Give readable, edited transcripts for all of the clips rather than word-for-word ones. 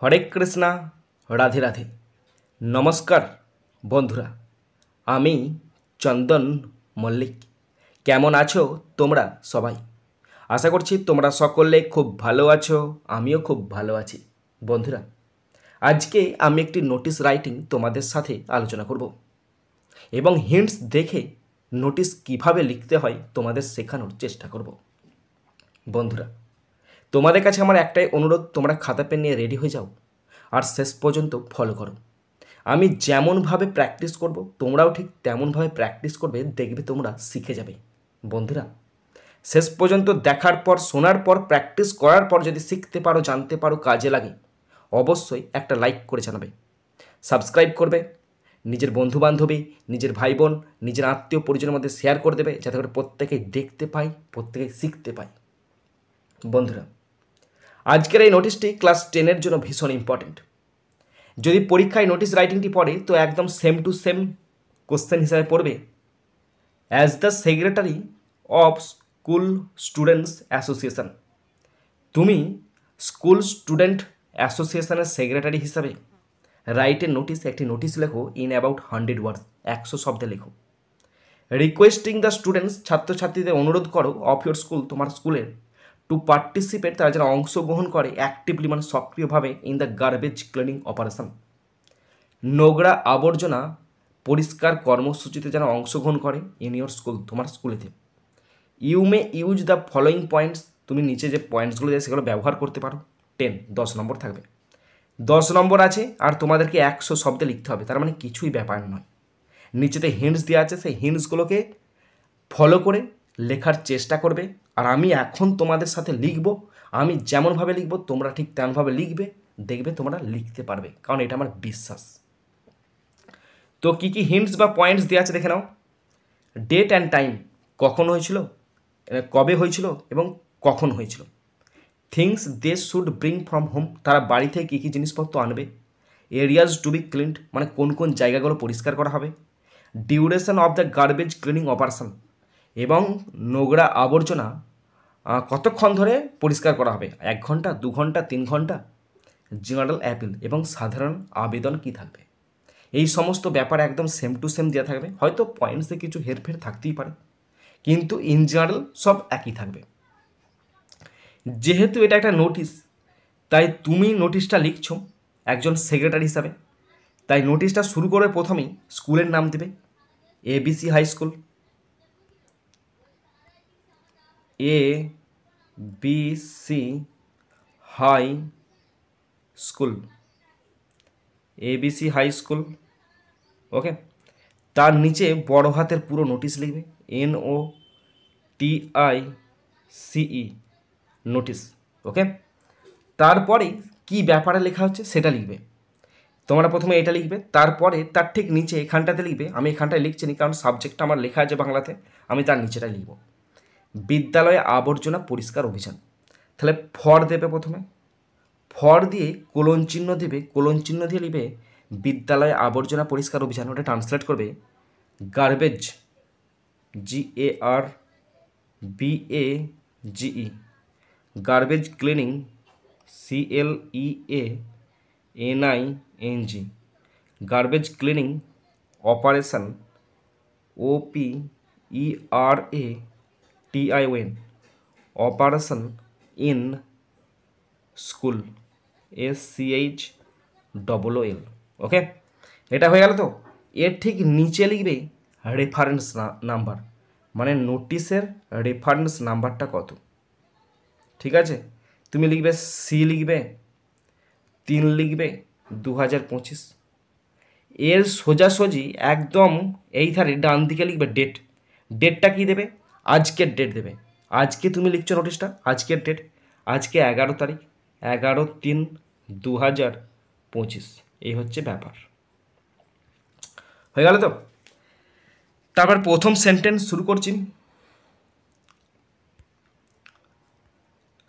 হরে কৃষ্ণা, রাধে রাধে। নমস্কার বন্ধুরা, আমি চন্দন মল্লিক। কেমন আছো তোমরা সবাই? আশা করছি তোমরা সকলে খুব ভালো আছো, আমিও খুব ভালো আছি। বন্ধুরা, আজকে আমি একটি নোটিশ রাইটিং তোমাদের সাথে আলোচনা করব এবং হিন্টস দেখে নোটিশ কিভাবে লিখতে হয় তোমাদের শেখানোর চেষ্টা করব। বন্ধুরা, তোমাদের কাছে আমার একটাই অনুরোধ, তোমরা খাতা পেন নিয়ে রেডি হয়ে যাও আর শেষ পর্যন্ত ফলো করো। আমি যেমনভাবে প্র্যাকটিস করব তোমরাও ঠিক তেমনভাবে প্র্যাকটিস করবে, দেখবে তোমরা শিখে যাবে। বন্ধুরা, শেষ পর্যন্ত দেখার পর, শোনার পর, প্র্যাকটিস করার পর যদি শিখতে পারো, জানতে পারো, কাজে লাগে, অবশ্যই একটা লাইক করে জানাবে, সাবস্ক্রাইব করবে, নিজের বন্ধুবান্ধবী, নিজের ভাই বোন, নিজের আত্মীয় পরিজনের মধ্যে শেয়ার করে দেবে, যাতে করে প্রত্যেকেই দেখতে পাই, প্রত্যেকেই শিখতে পাই। বন্ধুরা, আজকের এই নোটিশটি ক্লাস 10-এর জন্য ভীষণ ইম্পর্টেন্ট। যদি পরীক্ষায় নোটিশ রাইটিংটি পড়ে তো একদম সেম টু সেম কোশ্চেন হিসাবে পড়বে, as the secretary of school students association. তুমি স্কুল স্টুডেন্ট অ্যাসোসিয়েশনের সেক্রেটারি হিসাবে রাইটের নোটিশ, একটি নোটিশ লেখো ইন অ্যাবাউট 100 ওয়ার্ডস, 100 শব্দে লেখো। রিকোয়েস্টিং দ্য স্টুডেন্টস, ছাত্রছাত্রীদের অনুরোধ করো, অফ ইয়োর স্কুল, তোমার স্কুলের, টু পার্টিসিপেট, তারা যেন অংশগ্রহণ করে অ্যাক্টিভলি, মানে সক্রিয়ভাবে, in the garbage cleaning operation, নোংরা আবর্জনা পরিষ্কার কর্মসূচিতে যেন অংশগ্রহণ করে, ইন ইয়োর স্কুল, তোমার স্কুলেতে। You may use the following points, তুমি নিচে যে পয়েন্টসগুলো দেয় সেগুলো ব্যবহার করতে পারো। 10 নম্বর থাকবে, 10 নম্বর আছে, আর তোমাদেরকে 100 শব্দে লিখতে হবে, তার মানে কিছুই ব্যাপার নয়। নিচেতে হিন্টস দেওয়া আছে, সেই হিন্টসগুলোকে ফলো করে লেখার চেষ্টা করবে। আর আমি এখন তোমাদের সাথে লিখব, আমি যেমনভাবে লিখব তোমরা ঠিক তেমনভাবে লিখবে, দেখবে তোমরা লিখতে পারবে, কারণ এটা আমার বিশ্বাস। তো কী কী হিন্টস বা পয়েন্টস দেওয়া আছে দেখে নাও। ডেট অ্যান্ড টাইম, কখন হয়েছিল, কবে হয়েছিল এবং কখন হয়েছিল। Things they should bring from home, তারা বাড়ি থেকে কী কী জিনিসপত্র আনবে। এরিয়াজ টু বি ক্লিনড, মানে কোন কোন জায়গাগুলো পরিষ্কার করা হবে। Duration of the garbage cleaning operation, এবং নোংরা আবর্জনা কতক্ষণ ধরে পরিষ্কার করা হবে, 1 ঘন্টা, 2 ঘন্টা, 3 ঘন্টা। জেনারেল অ্যাপিল, এবং সাধারণ আবেদন কি থাকবে। এই সমস্ত ব্যাপার একদম সেম টু সেম দেওয়া থাকবে, হয়তো পয়েন্টসে কিছু হেরফের থাকতেই পারে, কিন্তু ইন জেনারেল সব একই থাকবে। যেহেতু এটা একটা নোটিশ, তাই তুমি নোটিশটা লিখছো একজন সেক্রেটারি হিসাবে, তাই নোটিশটা শুরু করে প্রথমেই স্কুলের নাম দেবে, ABC high school, ABC high school, ABC high school, okay. তার নিচে বড় হাতের পুরো নোটিশ লিখবে, NOTICE, নোটিশ, ওকে। তারপরে কি ব্যাপারে লেখা হচ্ছে সেটা লিখবে। তোমরা প্রথমে এটা লিখবে, তারপরে তার ঠিক নিচে এখানটাতে লিখবে, আমি এখানটায় লিখছি না কারণ সাবজেক্টটা আমার লেখা আছে বাংলাতে, আমি তার নিচেটা লিখব, বিদ্যালয়ে আবর্জনা পরিষ্কার অভিযান। তাহলে ফর দেবে, প্রথমে ফর দিয়ে কোলন চিহ্ন দেবে, কোলন চিহ্ন দিয়ে লিখবে বিদ্যালয়ে আবর্জনা পরিষ্কার অভিযান, ওটা ট্রান্সলেট করবে garbage, GARBAGE, garbage cleaning, CLEANING, garbage cleaning operation, OPERATION, operation in school, SCHOOL, ওকে। এটা হয়ে গেল। তো এর ঠিক নিচে লিখবে রেফারেন্স নাম্বার, মানে নোটিশের রেফারেন্স নাম্বারটা কত, ঠিক আছে। তুমি লিখবে C লিখবে, 3 লিখবে 2025। এর সোজাসুজি একদম এই ধারে ডান দিকে লিখবে ডেট, ডেটটা কী দেবে, আজকের ডেট দেবে। আজকে তুমি লিখছো নোটিশটা, আজকের ডেট, আজকে 11 তারিখ, 11/3/2025, এই হচ্ছে ব্যাপার। হয়ে গেল তো। তারপর প্রথম সেন্টেন্স শুরু করছি।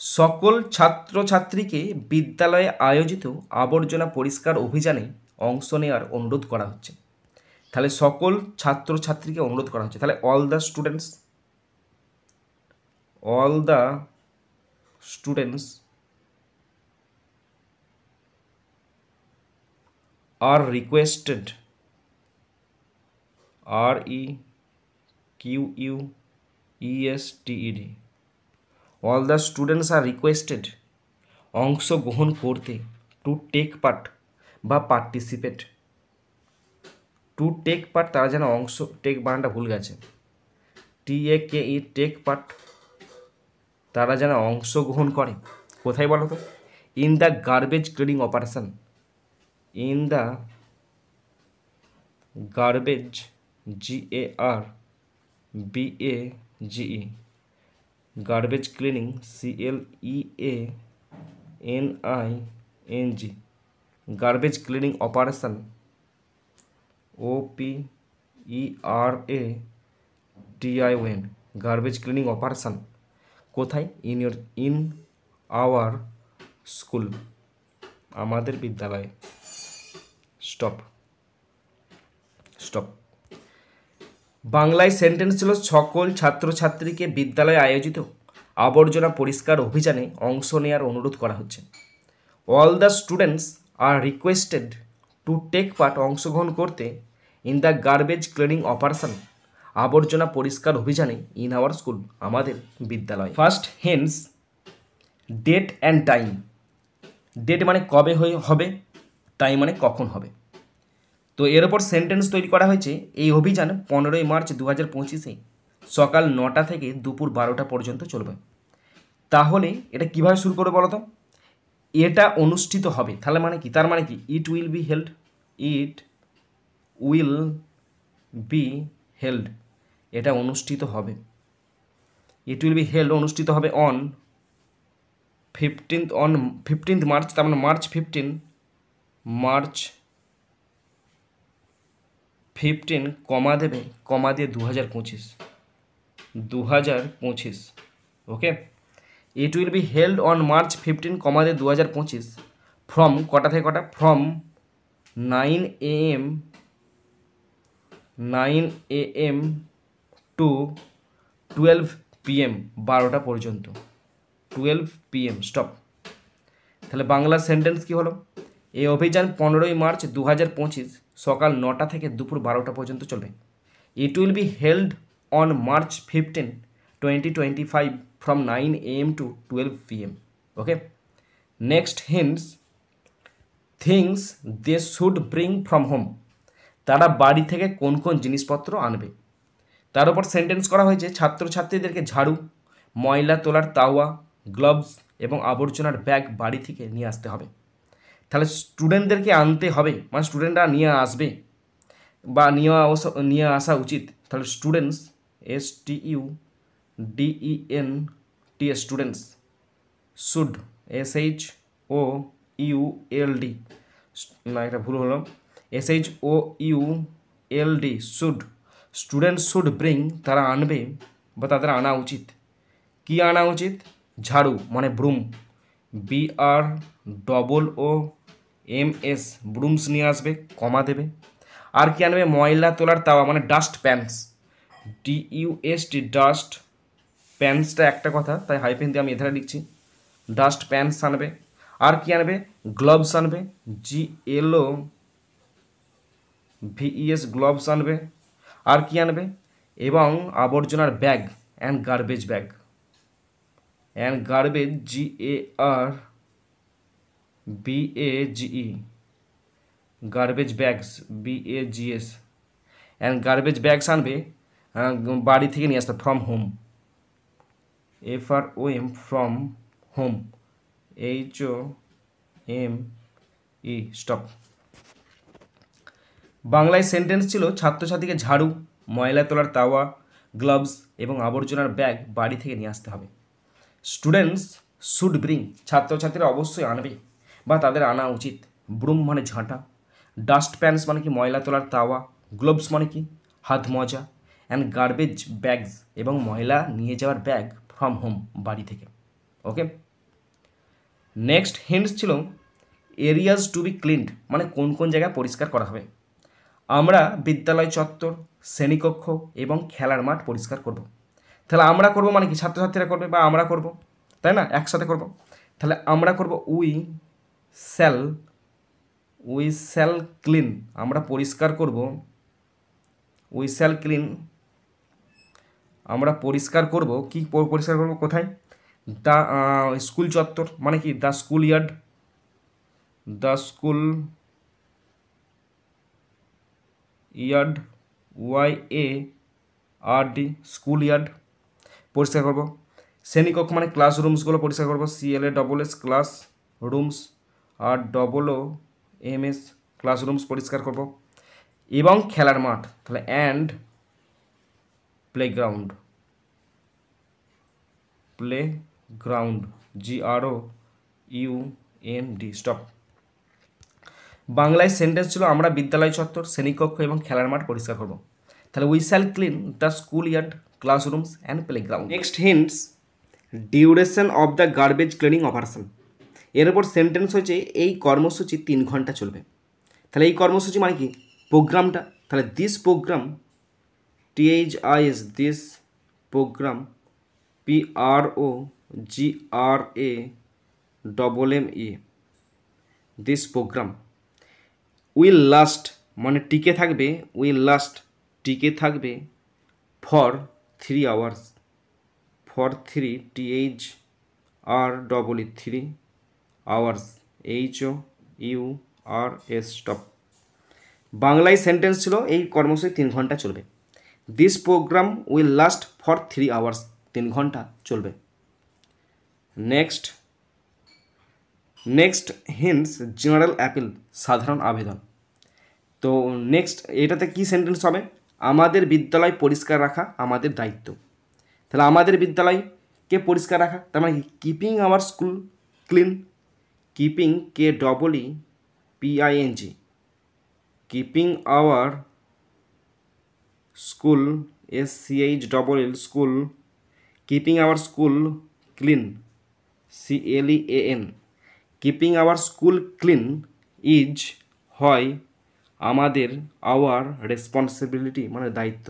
সকল ছাত্রছাত্রীকে বিদ্যালয়ে আয়োজিত আবর্জনা পরিষ্কার অভিযানে অংশ নেওয়ার অনুরোধ করা হচ্ছে। তাহলে সকল ছাত্রছাত্রীকে অনুরোধ করা হচ্ছে, তাহলে all the students are requested, REQUESTED, all the students are requested, অংশগ্রহণ করতে, টু টেক পার্ট বা পার্টিসিপেট। টু টেক পার্ট, তারা যেন অংশ, টেক বানানটা ভুল গেছে, TAKE, টেক পার্ট, তারা যেন অংশগ্রহণ করে। কোথায় বলো তো? In the garbage cleaning operation, in the garbage, GARBAGE, garbage cleaning, CLEANING, garbage cleaning operation, OPERATION, garbage cleaning operation. কোথায়? ইন আওয়ার স্কুল, আমাদের বিদ্যালয়ে। স্টপ। বাংলায় সেন্টেন্স ছিল সকল ছাত্রছাত্রীকে বিদ্যালয়ে আয়োজিত আবর্জনা পরিষ্কার অভিযানে অংশ নেওয়ার অনুরোধ করা হচ্ছে। All the students are requested to take part, অংশগ্রহণ করতে, in the garbage cleaning operation, আবর্জনা পরিষ্কার অভিযানে, ইন আওয়ার স্কুল, আমাদের বিদ্যালয়। First hints, date and time. Date মানে কবে হবে, টাইম মানে কখন হবে। তো এর ওপর সেন্টেন্স তৈরি করা হয়েছে। এই অভিযান 15ই মার্চ 2025 সকাল 9টা থেকে দুপুর 12টা পর্যন্ত চলবে। তাহলে এটা কিভাবে শুরু করবে বলো তো? এটা অনুষ্ঠিত হবে, তাহলে মানে কি? তার মানে কি? ইট will be held, it will be held, এটা অনুষ্ঠিত হবে। ইট উইল বি হেল্ড, অনুষ্ঠিত হবে অন 15th মার্চ, তার মানে মার্চ 15, কমা দেবে, কমা দিয়ে 2025। Okay, it will be held on March 15, comma দিয়ে 2025, ফ্রম কটা থেকে কটা? ফ্রম 9 AM টু 12 PM, 12টা পর্যন্ত, 12 PM। স্টপ। তাহলে বাংলা সেন্টেন্স কি হলো? এই অভিযান 15ই মার্চ 2025 সকাল 9টা থেকে দুপুর 12টা পর্যন্ত চলবে। It will be held on March 15, 2025 from 9 AM to 12 PM। Okay, next hints, things they should bring from home, তারা বাড়ি থেকে কোন কোন জিনিসপত্র আনবে। তার উপর সেন্টেন্স করা হয়েছে ছাত্রছাত্রীদেরকে ঝাড়ু, ময়লা তোলার তাওয়া, গ্লাভস এবং আবর্জনার ব্যাগ বাড়ি থেকে নিয়ে আসতে হবে। তাহলে স্টুডেন্টদেরকে আনতে হবে, মানে স্টুডেন্টরা নিয়ে আসবে বা নিয়ে আসা উচিত। তাহলে students, STUDENTS, students, should, SHOULD, না এটা ভুল হলো, SHOULD, should, students should bring, তারা আনবে বা তাদের আনা উচিত। কি আনা উচিত? ঝাড়ু মানে ব্রুম, BROOMS, ব্রুমস নিয়ে আসবে, কমা দেবে। আর কি আনবে? ময়লা তোলার তাওয়া মানে ডাস্ট প্যান্স, DUST, ডাস্ট প্যান্সটা একটা কথা, তাই হাইফেন দিয়ে আমি এধারে লিখছি, ডাস্ট প্যান্স আনবে। আর কি আনবে? গ্লাভস আনবে, GLOVES, গ্লাভস আনবে। আর কি আনবে? এবং আবর্জনার bag, and garbage bag, GARBAGE, garbage bags, BAGS, and garbage bags আনবে বাড়ি থেকে নিয়ে আসতে, from home, FROM, from home, HOME। Stop. বাংলায় সেন্টেন্স ছিল ছাত্রছাত্রীকে ঝাড়ু, ময়লা তোলার তাওয়া, গ্লাভস এবং আবর্জনার ব্যাগ বাড়ি থেকে নিয়ে আসতে হবে। স্টুডেন্টস শুড ব্রিং, ছাত্রছাত্রীরা অবশ্যই আনবে বা তাদের আনা উচিত, ব্রুম মানে ঝাঁটা, ডাস্ট প্যান্স মানে কি? ময়লা তোলার তাওয়া, গ্লোভস মানে কি? হাত মোজা, অ্যান্ড গার্বেজ ব্যাগস এবং ময়লা নিয়ে যাওয়ার ব্যাগ, ফ্রম হোম, বাড়ি থেকে। ওকে, নেক্সট হিন্টস ছিল এরিয়াজ টু বি ক্লিনড, মানে কোন কোন জায়গা পরিষ্কার করা হবে। আমরা বিদ্যালয় চত্বর, শ্রেণীকক্ষ এবং খেলার মাঠ পরিষ্কার করব। তাহলে আমরা করব মানে কি? ছাত্রছাত্রীরা করবে বা আমরা করব, তাই না? একসাথে করব। তাহলে আমরা করব উই শ্যাল ক্লিন, আমরা পরিষ্কার করব। উই শ্যাল ক্লিন, আমরা পরিষ্কার করব। কি পরিষ্কার করব? কোথায়? দ্য স্কুল চত্বর, মানে কি the school yard, the school yard, YARD, school yard পরিষ্কার করব। শ্রেণীকক্ষ মানে ক্লাসরুমসগুলো পরিষ্কার করব। CLASS ক্লাস রুমস, আর OOMS ক্লাসরুমস পরিষ্কার করব। এবং খেলার মাঠ, তাহলে and playground, playground GROUND, stop. বাংলায় সেন্টেন্স ছিল আমরা বিদ্যালয় চত্বর, শ্রেণীকক্ষ এবং খেলার মাঠ পরিষ্কার করব। তাহলে we shall clean the school yard, classrooms and playground. Next hints, duration of the garbage cleaning operation. এর উপর সেন্টেন্স হচ্ছে এই কর্মসূচি 3 ঘন্টা চলবে। তাহলে এই কর্মসূচি মানে কি? প্রোগ্রামটা। তাহলে this programme, THIS, this programme, PROGRAMME, this programme will last, মানে টিকে থাকবে, উইল লাস্ট টিকে থাকবে for 3 hours, for 3 THREE 3 hours, HOURS, stop. বাংলায় সেন্টেন্স ছিল এই কর্মসূচি 3 ঘন্টা চলবে। This programme will last for 3 hours, 3 ঘন্টা চলবে। নেক্সট হিন্টস, জেনারেল অ্যাপিল, সাধারণ আবেদন। তো নেক্সট এটাতে কি সেন্টেন্স হবে? আমাদের বিদ্যালয় পরিষ্কার রাখা আমাদের দায়িত্ব। তাহলে আমাদের বিদ্যালয়কে পরিষ্কার রাখা, তার মানে keeping our school clean, keeping KEEPING, keeping our school SCHLL, school, keeping our school clean CLEAN, keeping our school clean is হয় আমাদের, আওয়ার রেসপন্সিবিলিটি মানে দায়িত্ব,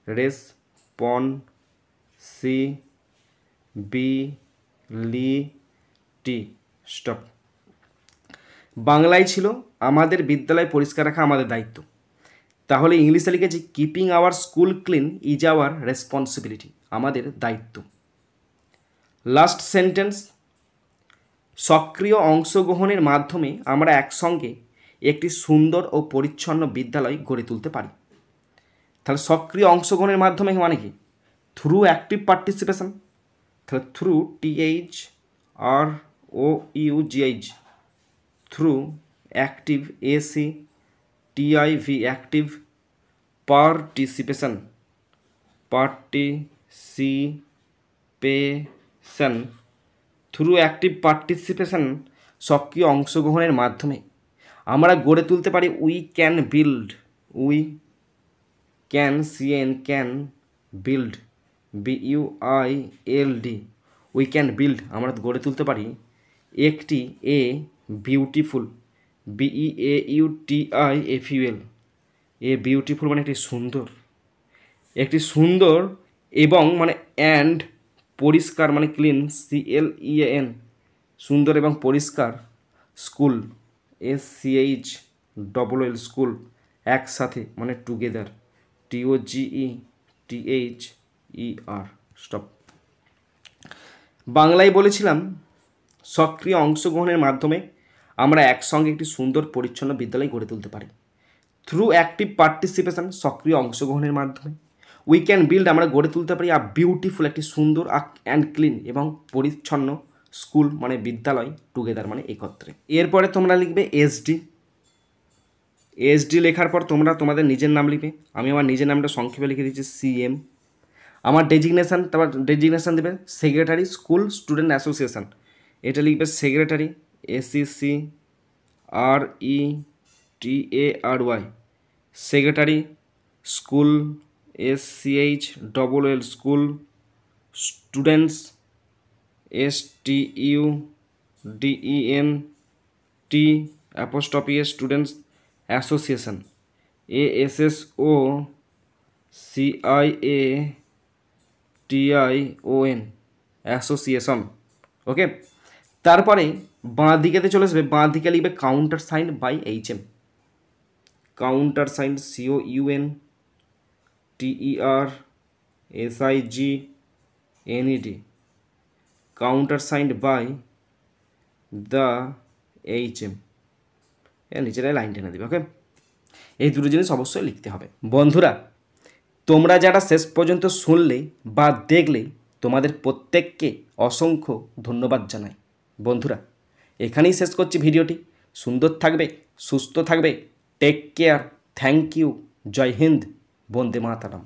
রেসপন্সিবিলিটি, স্টপ। বাংলায় ছিল আমাদের বিদ্যালয় পরিষ্কার রাখা আমাদের দায়িত্ব। তাহলে ইংলিশে লিখেছি keeping our school clean is our responsibility, আমাদের দায়িত্ব। লাস্ট সেন্টেন্স, সক্রিয় অংশগ্রহণের মাধ্যমে আমরা একসঙ্গে একটি সুন্দর ও পরিচ্ছন্ন বিদ্যালয় গড়ে তুলতে পারি। তাহলে সক্রিয় অংশগ্রহণের মাধ্যমে মানে কি? থ্রু অ্যাক্টিভ পার্টিসিপেশন, তাহলে through THROUGH, through active ACTIV, active participation, through active participation, সক্রিয় অংশগ্রহণের মাধ্যমে আমরা গড়ে তুলতে পারি we can build, we can can build BUILD, we can build, আমরা গড়ে তুলতে পারি একটি বিউটিফুল BEAUTIFUL, বিউটিফুল মানে একটি সুন্দর এবং মানে অ্যান্ড পরিষ্কার মানে ক্লিন CLEAN, সুন্দর এবং পরিষ্কার স্কুল SCHLL, স্কুল, একসাথে মানে টুগেদার TOGETHER, স্টপ। বাংলায় বলেছিলাম সক্রিয় অংশগ্রহণের মাধ্যমে আমরা একসঙ্গে একটি সুন্দর পরিচ্ছন্ন বিদ্যালয় গড়ে তুলতে পারি। থ্রু অ্যাক্টিভ পার্টিসিপেশন, সক্রিয় অংশগ্রহণের মাধ্যমে উই ক্যান বিল্ড, আমরা গড়ে তুলতে পারি বিউটিফুল, একটি সুন্দর অ্যান্ড ক্লিন এবং পরিচ্ছন্ন স্কুল মানে বিদ্যালয়, টুগেদার মানে একত্রে। এরপরে তোমরা লিখবে SD লেখার পর তোমরা তোমাদের নিজের নাম লিখবে। আমি আমার নিজের নামটা সংক্ষেপে লিখে দিচ্ছি CM। আমার ডেজিগনেশান, তারপর ডেজিগনেশান দেবে সেক্রেটারি স্কুল স্টুডেন্ট অ্যাসোসিয়েশন, এটা লিখবে secretary SECRETARY, secretary school SCHLL, school, students STUDENT students association ASSOCIATION, association. Okay, তারপরে বাঁ দিকেতে চলে আসবে, বাঁ দিকে লিখবে countersign by HM, countersign COUNTERSIGNED, countersign by the HM, এর নিচের লাইন টেনে দেবে। ওকে, এই দুটো জিনিস অবশ্যই লিখতে হবে। বন্ধুরা, তোমরা যারা শেষ পর্যন্ত শুনলে বা দেখলে তোমাদের প্রত্যেককে অসংখ্য ধন্যবাদ জানাই। বন্ধুরা, এখানেই শেষ করছি ভিডিওটি। সুন্দর থাকবে, সুস্থ থাকবে, টেক কেয়ার, থ্যাংক ইউ, জয় হিন্দ, বন্দে মাতরম।